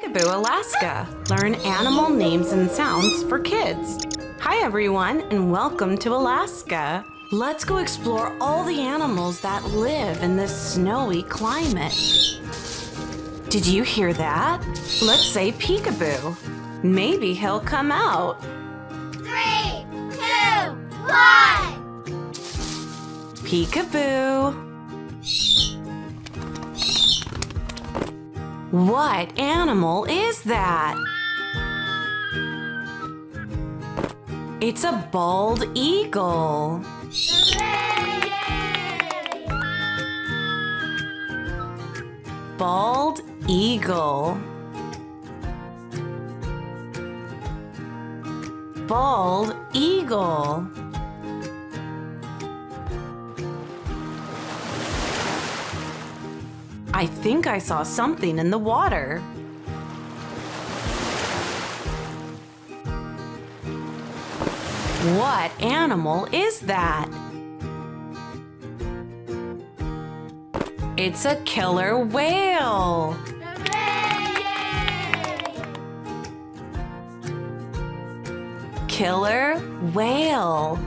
Peekaboo, Alaska. Learn animal names and sounds for kids. Hi everyone and welcome to Alaska. Let's go explore all the animals that live in this snowy climate. Did you hear that? Let's say peekaboo. Maybe he'll come out. 3, 2, 1. Peekaboo. What animal is that? It's a bald eagle. Bald eagle. Bald eagle. I think I saw something in the water. What animal is that? It's a killer whale. Killer whale.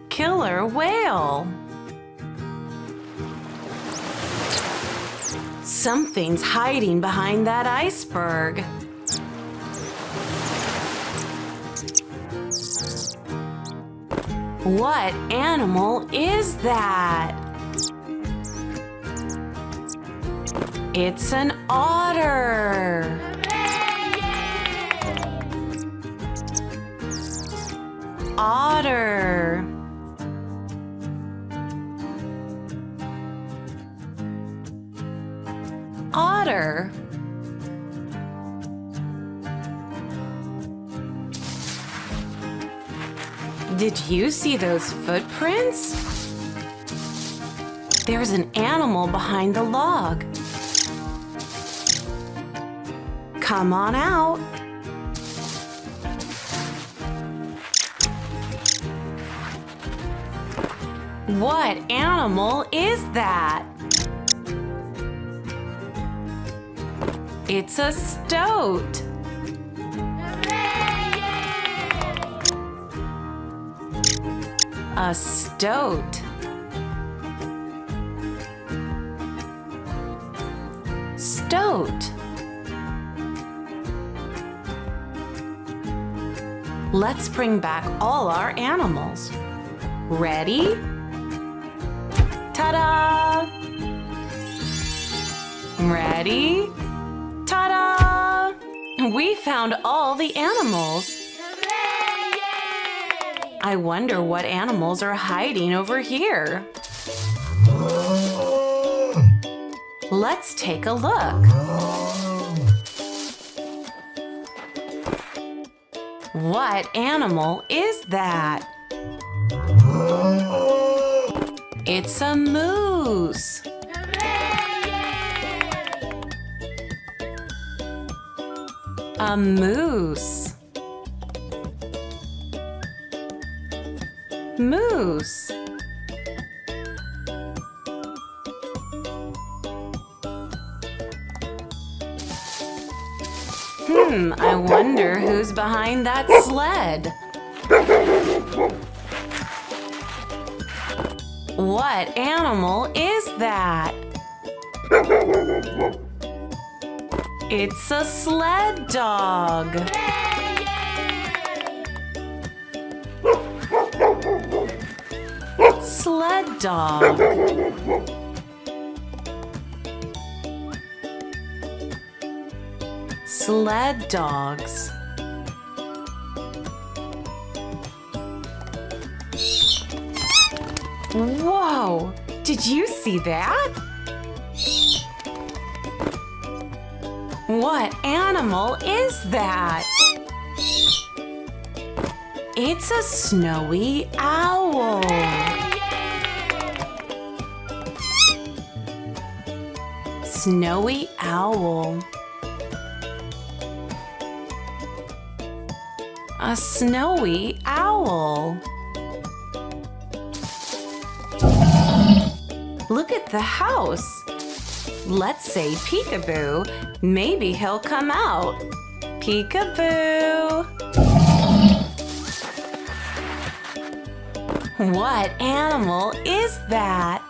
Killer whale. Something's hiding behind that iceberg. What animal is that? It's an otter. Otter. Otter. Did you see those footprints? There's an animal behind the log. Come on out. What animal is that? It's a stoat. A stoat. Stoat. Let's bring back all our animals. Ready? Ta-da! Ready? Ta-da! We found all the animals. I wonder what animals are hiding over here. Let's take a look. What animal is that? It's a moose. A moose. Moose. I wonder who's behind that sled. What animal is that? It's a sled dog. Sled dog. Sled dogs. Whoa! Did you see that? What animal is that? It's a snowy owl. Snowy owl. A snowy owl. Look at the house. Let's say peekaboo. Maybe he'll come out. Peekaboo. What animal is that?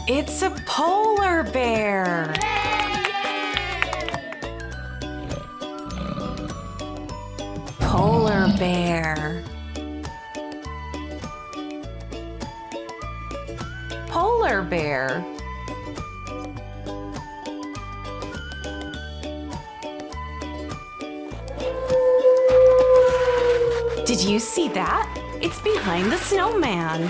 It's a polar bear. Polar bear. Polar bear. Did you see that? It's behind the snowman.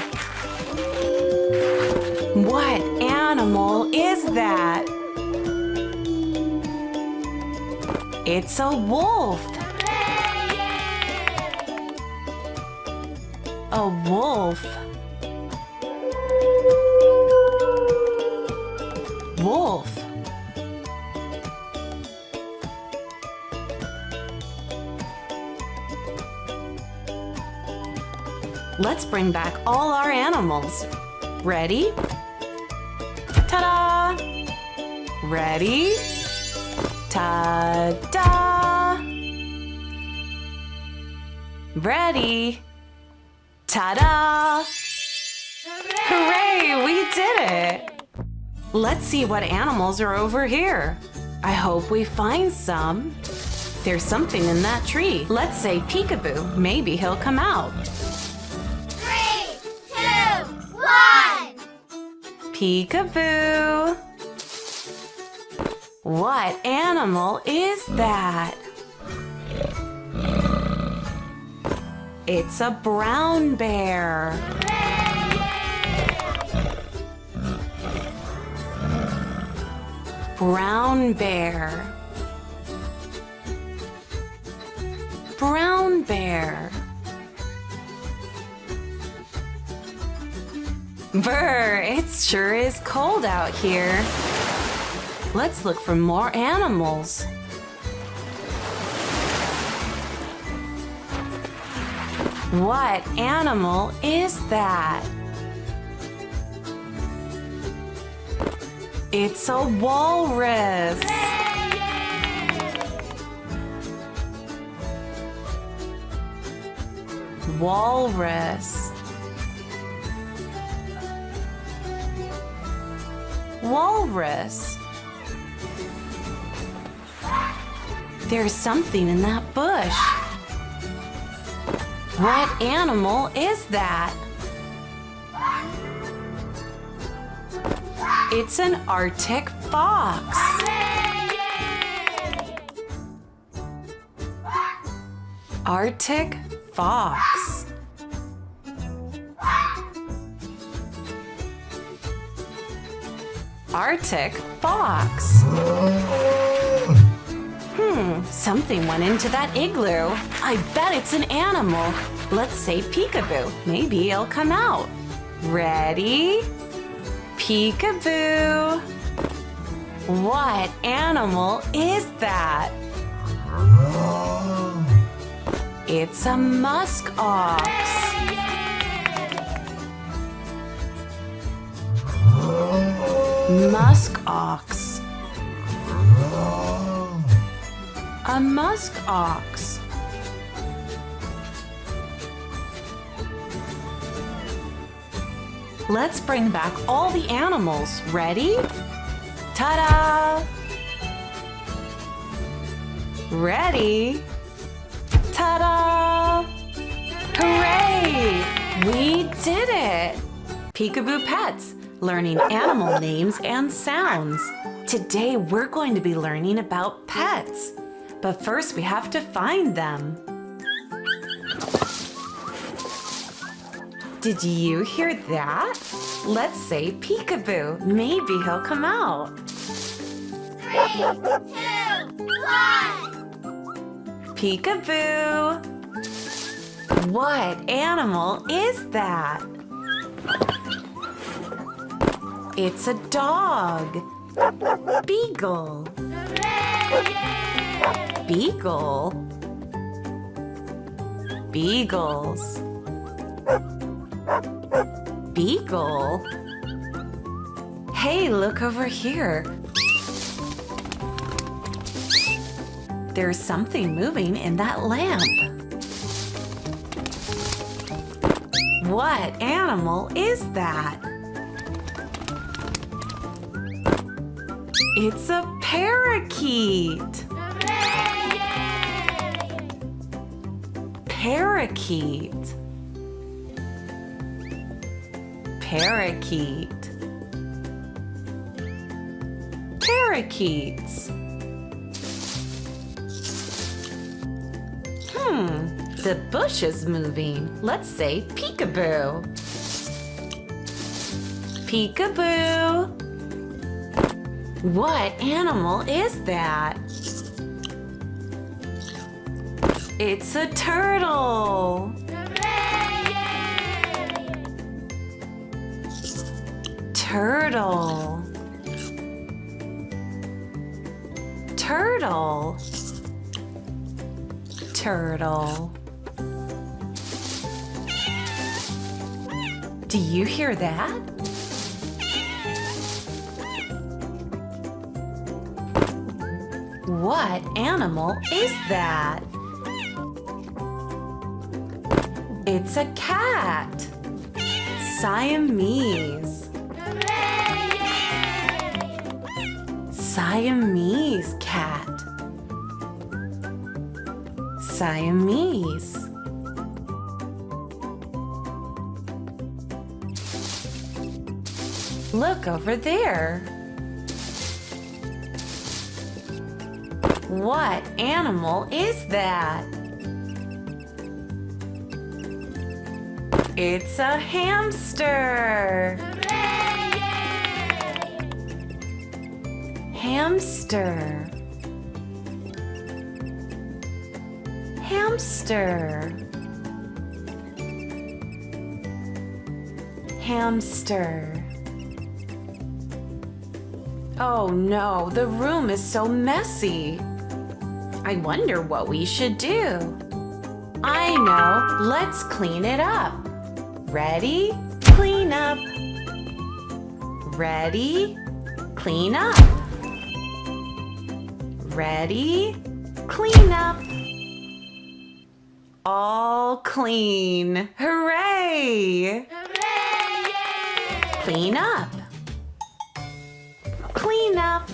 What animal is that? It's a wolf. A wolf. Wolf. Let's bring back all our animals. Ready? Ta-da! Ready? Ta-da! Ready? Ta-da! Hooray! We did it! Let's see what animals are over here. I hope we find some. There's something in that tree. Let's say peekaboo. Maybe he'll come out. 3, 2, 1. Peekaboo. What animal is that? It's a brown bear. Brown bear. Brown bear. Brr, it sure is cold out here. Let's look for more animals. What animal is that? It's a walrus. Walrus. Walrus. There's something in that bush. What animal is that? It's an Arctic fox. Arctic fox. Arctic fox. Something went into that igloo. I bet it's an animal. Let's say peekaboo. Maybe he'll come out. Ready? Peekaboo. What animal is that? It's a musk ox. Musk ox. A musk ox. Let's bring back all the animals. Ready? Ta-da! Ready? Ta-da! Hooray! We did it! Peekaboo Pets, learning animal names and sounds. Today we're going to be learning about pets. But first we have to find them. Did you hear that? Let's say peekaboo. Maybe he'll come out. 3, 2, 1. Peekaboo. What animal is that? It's a dog. Beagle. Beagle. Beagles. beagle. Hey, look over here. There's something moving in that lamp. What animal is that? It's a parakeet. Parakeet. Parakeet. Parakeets. The bush is moving. Let's say peekaboo. Peekaboo. What animal is that? It's a turtle. Turtle. Turtle. Turtle. Do you hear that? What animal is that? It's a cat. Siamese. Siamese cat. Siamese. Look over there. What animal is that? It's a hamster. Hamster. Hamster. Hamster. Oh no, the room is so messy. I wonder what we should do. I know, let's clean it up. Ready? Clean up. Ready? Clean up. Ready? Clean up. All clean. Hooray! Clean up. Clean up.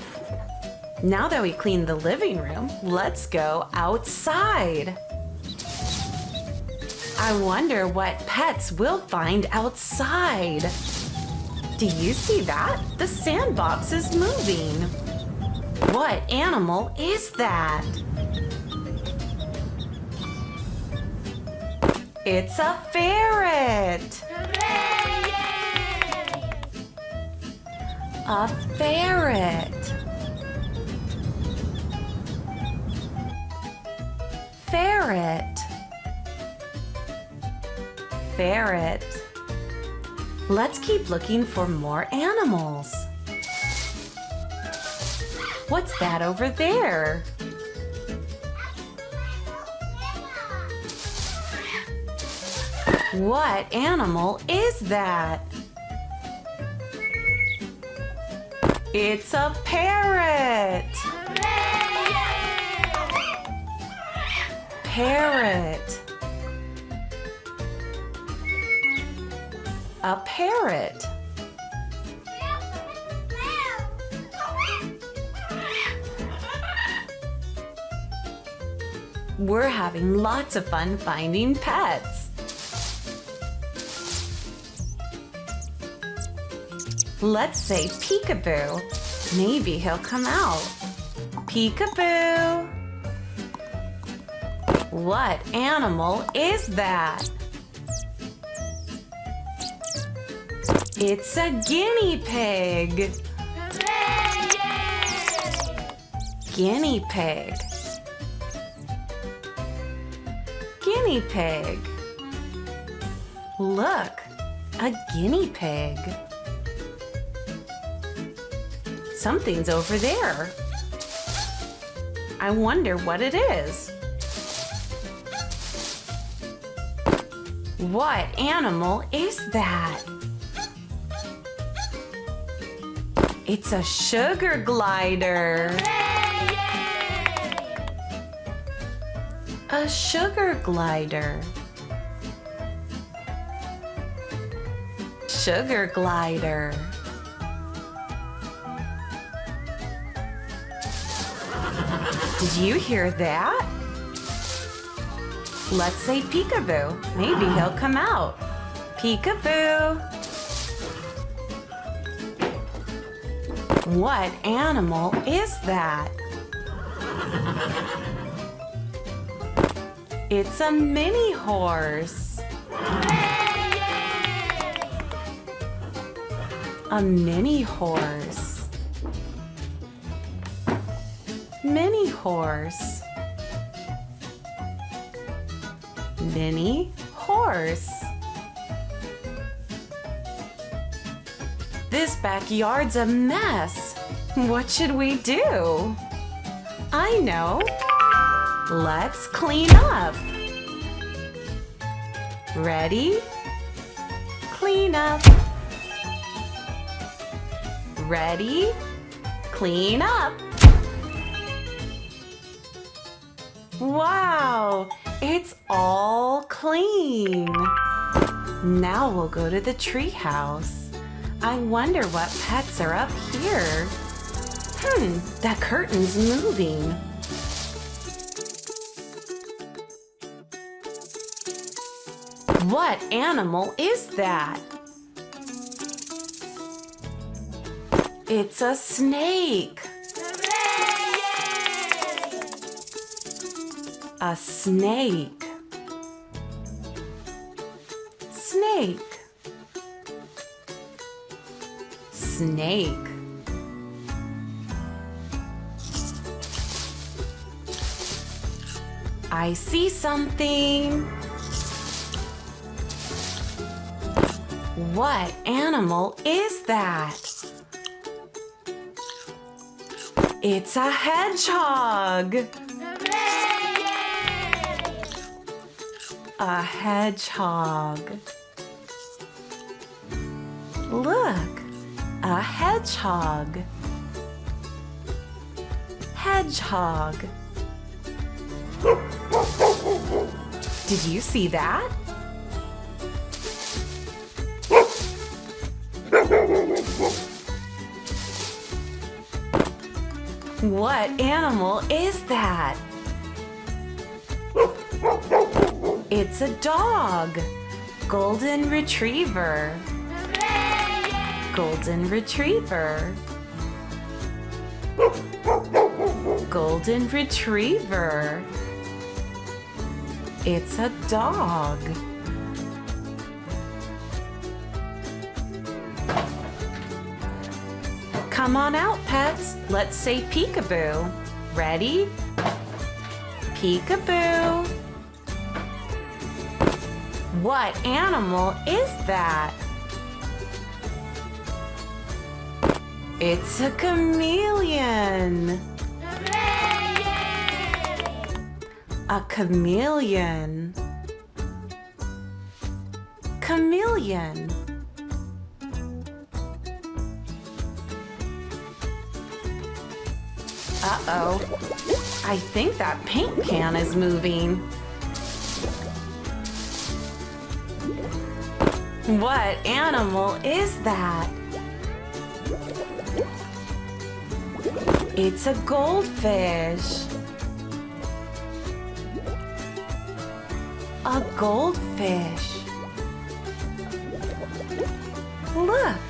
Now that we cleaned the living room, let's go outside. I wonder what pets we'll find outside. Do you see that? The sandbox is moving. What animal is that? It's a ferret. A ferret. Ferret. Ferret. Let's keep looking for more animals. What's that over there? What animal is that? It's a parrot. Parrot. A parrot. We're having lots of fun finding pets. Let's say peekaboo. Maybe he'll come out. Peekaboo. What animal is that? It's a guinea pig. Guinea pig. Guinea pig. Look, a guinea pig. Something's over there. I wonder what it is. What animal is that? It's a sugar glider. A sugar glider. Sugar glider. Did you hear that? Let's say peekaboo. Maybe he'll come out. Peekaboo. What animal is that? It's a mini horse. A mini horse. Mini horse. Mini horse. This backyard's a mess. What should we do? I know. Let's clean up. Ready? Clean up. Ready? Clean up. Wow, it's all clean. Now we'll go to the treehouse. I wonder what pets are up here. That curtain's moving. What animal is that? It's a snake. A snake. Snake. Snake. I see something. What animal is that? It's a hedgehog. A hedgehog. Look, a hedgehog. Hedgehog. Did you see that? What animal is that? It's a dog. Golden retriever. Golden retriever. Golden retriever. It's a dog. Come on out, pets. Let's say peekaboo. Ready? Peekaboo. What animal is that? It's a chameleon. A chameleon. Chameleon. Uh-oh. I think that paint can is moving. What animal is that? It's a goldfish. A goldfish. Look,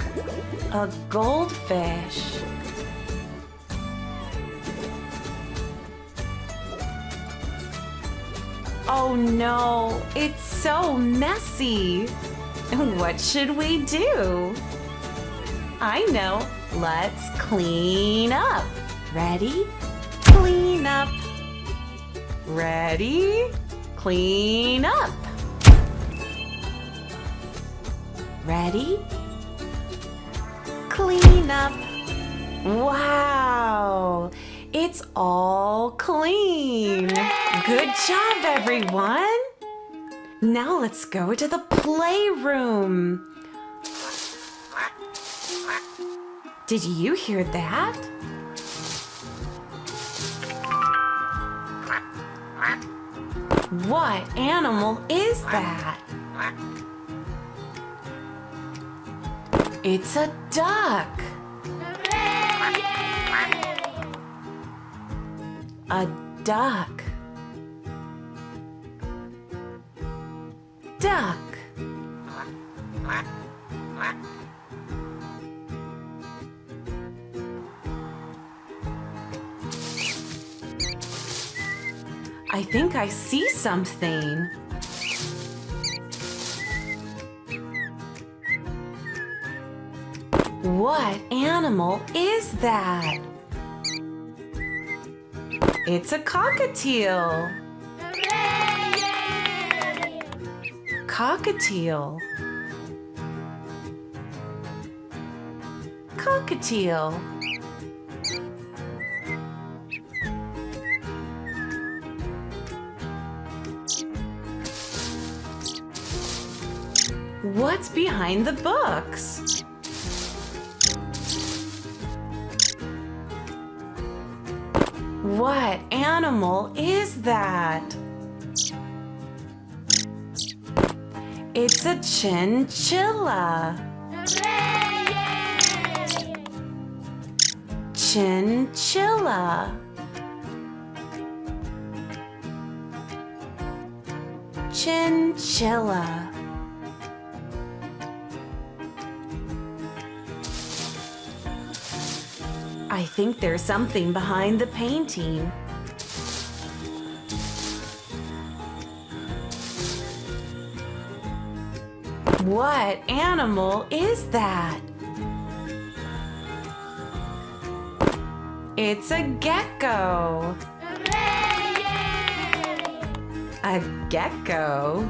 a goldfish. Oh no, it's so messy. What should we do? I know. Let's clean up. Ready? Clean up. Ready? Clean up. Ready? Clean up. Wow! It's all clean. Good job, everyone. Now let's go to the playroom. Did you hear that? What animal is that? It's a duck. A duck. Duck. I think I see something. What animal is that? It's a cockatiel. Cockatiel. Cockatiel. What's behind the books? What animal is that? It's a chinchilla. Chinchilla. Chinchilla. I think there's something behind the painting. What animal is that? It's a gecko. A gecko.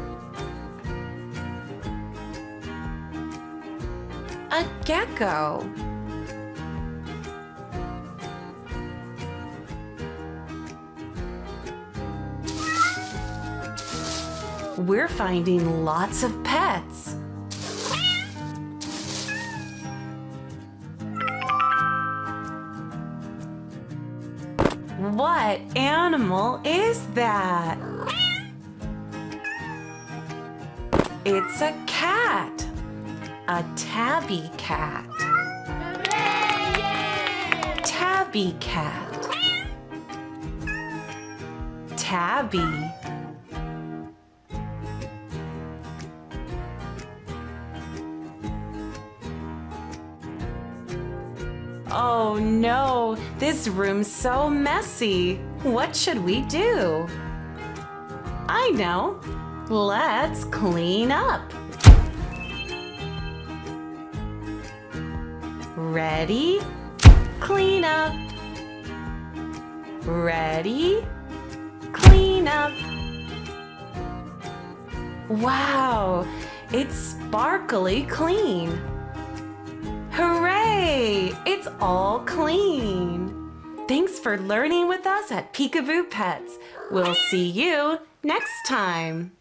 A gecko. We're finding lots of pets. What animal is that? It's a cat. A tabby cat. Tabby cat. Tabby. Oh no, this room's so messy. What should we do? I know. Let's clean up. Ready? Clean up. Ready? Clean up. Wow, it's sparkly clean. Hooray! It's all clean. Thanks for learning with us at Peekaboo Pets. We'll see you next time.